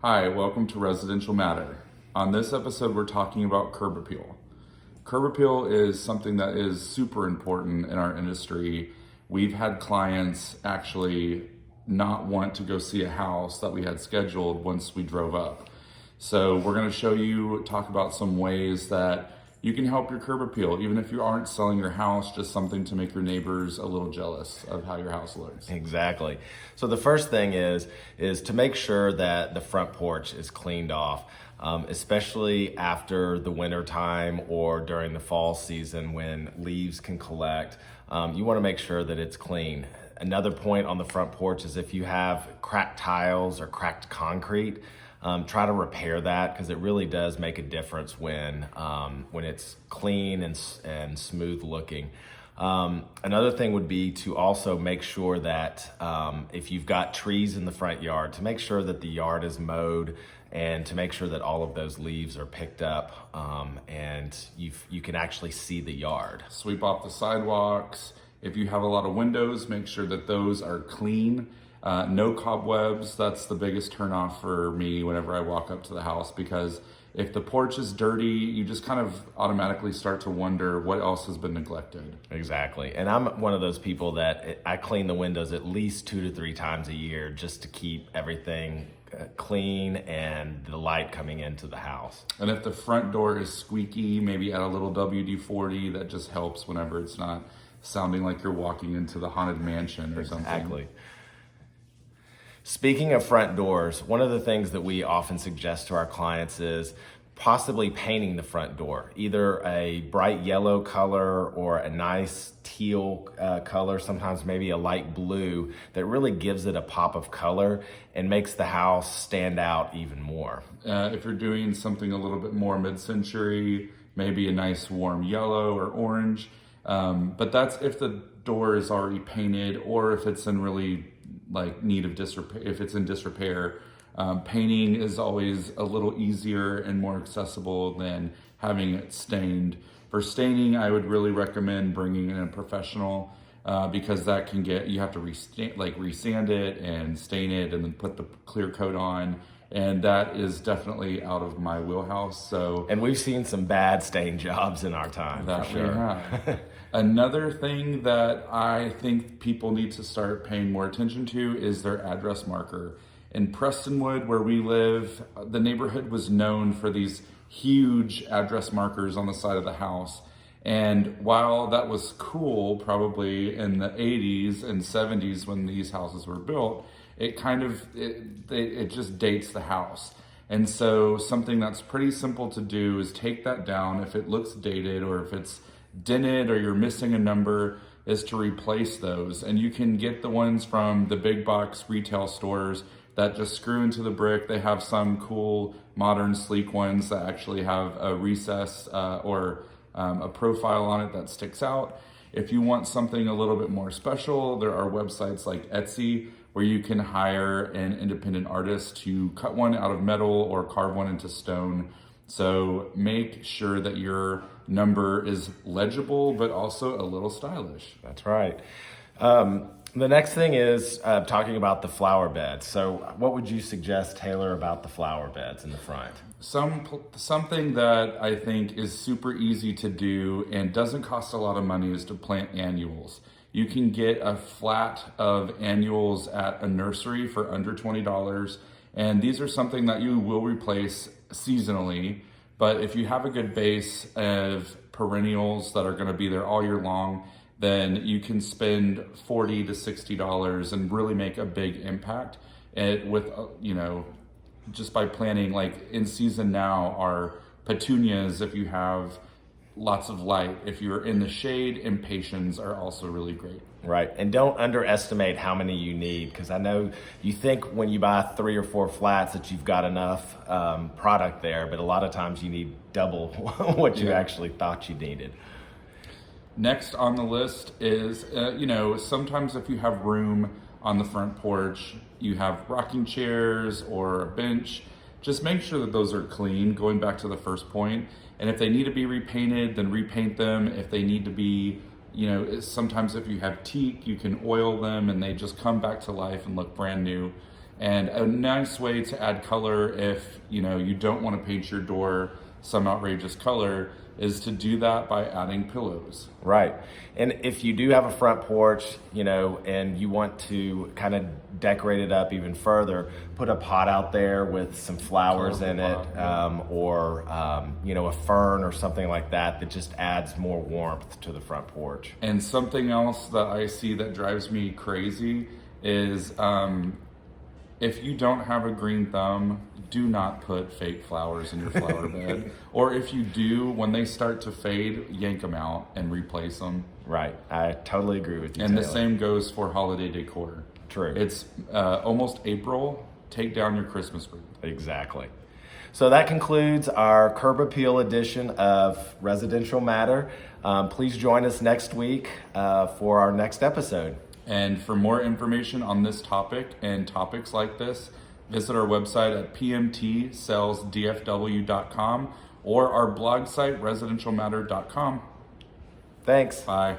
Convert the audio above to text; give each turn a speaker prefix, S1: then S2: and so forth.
S1: Hi, welcome to Residential Matter. On this episode, we're talking about curb appeal. Curb appeal is something that is super important in our industry. We've had clients actually not want to go see a house that we had scheduled once we drove up. So we're going to talk about some ways that you can help your curb appeal, even if you aren't selling your house, just something to make your neighbors a little jealous of how your house looks.
S2: Exactly. So the first thing is to make sure that the front porch is cleaned off, especially after the winter time or during the fall season when leaves can collect. You want to make sure that it's clean. Another point on the front porch is if you have cracked tiles or cracked concrete, try to repair that because it really does make a difference when it's clean and smooth looking. Another thing would be to also make sure that if you've got trees in the front yard, to make sure that the yard is mowed and to make sure that all of those leaves are picked up and you can actually see the yard.
S1: Sweep off the sidewalks. If you have a lot of windows, make sure that those are clean. No cobwebs. That's the biggest turnoff for me whenever I walk up to the house, because if the porch is dirty, you just kind of automatically start to wonder what else has been neglected.
S2: Exactly. And I'm one of those people that I clean the windows at least 2 to 3 times a year just to keep everything clean and the light coming into the house.
S1: And if the front door is squeaky, maybe add a little WD-40. That just helps whenever it's not sounding like you're walking into the haunted mansion or something.
S2: Exactly. Speaking of front doors, one of the things that we often suggest to our clients is possibly painting the front door, either a bright yellow color or a nice teal color, sometimes maybe a light blue, that really gives it a pop of color and makes the house stand out even more.
S1: If you're doing something a little bit more mid-century, maybe a nice warm yellow or orange, but that's if the door is already painted or if it's in really need of disrepair. If it's in disrepair, painting is always a little easier and more accessible than having it stained. For staining, I would really recommend bringing in a professional because that can you have to resand it and stain it and then put the clear coat on. And that is definitely out of my wheelhouse.
S2: And we've seen some bad stain jobs in our time,
S1: that
S2: for sure.
S1: We have. Another thing that I think people need to start paying more attention to is their address marker. In Prestonwood, where we live, the neighborhood was known for these huge address markers on the side of the house. And while that was cool, probably in the 80s and 70s when these houses were built, it just dates the house. And so something that's pretty simple to do is take that down if it looks dated or if it's dented or you're missing a number, is to replace those. And you can get the ones from the big box retail stores that just screw into the brick. They have some cool, modern, sleek ones that actually have a recess or a profile on it that sticks out. If you want something a little bit more special, there are websites like Etsy where you can hire an independent artist to cut one out of metal or carve one into stone. So make sure that your number is legible, but also a little stylish.
S2: That's right. The next thing is talking about the flower beds. So what would you suggest, Taylor, about the flower beds in the front?
S1: Something that I think is super easy to do and doesn't cost a lot of money is to plant annuals. You can get a flat of annuals at a nursery for under $20. And these are something that you will replace seasonally. But if you have a good base of perennials that are going to be there all year long, then you can spend $40 to $60 and really make a big impact. Just by planting, in season now are petunias if you have lots of light. If you're in the shade, impatiens are also really great.
S2: Right, and don't underestimate how many you need, because I know you think when you buy 3 or 4 flats that you've got enough product there, but a lot of times you need double what you actually thought you needed.
S1: Next on the list is, sometimes if you have room on the front porch, you have rocking chairs or a bench, just make sure that those are clean, going back to the first point. And if they need to be repainted, then repaint them. If they need to be, sometimes if you have teak, you can oil them and they just come back to life and look brand new. And a nice way to add color if you don't want to paint your door some outrageous color is to do that by adding pillows.
S2: Right. And if you do have a front porch, and you want to kind of decorate it up even further, put a pot out there with some flowers in it, or a fern or something like that just adds more warmth to the front porch.
S1: And something else that I see that drives me crazy is if you don't have a green thumb, do not put fake flowers in your flower bed. Or if you do, when they start to fade, yank them out and replace them.
S2: Right. I totally agree with you,
S1: And
S2: Taylor.
S1: the same goes for holiday decor.
S2: True.
S1: It's almost April. Take down your Christmas wreath.
S2: Exactly. So that concludes our Curb Appeal edition of Residential Matter. Please join us next week for our next episode.
S1: And for more information on this topic and topics like this, visit our website at pmtsellsdfw.com or our blog site, residentialmatter.com.
S2: Thanks.
S1: Bye.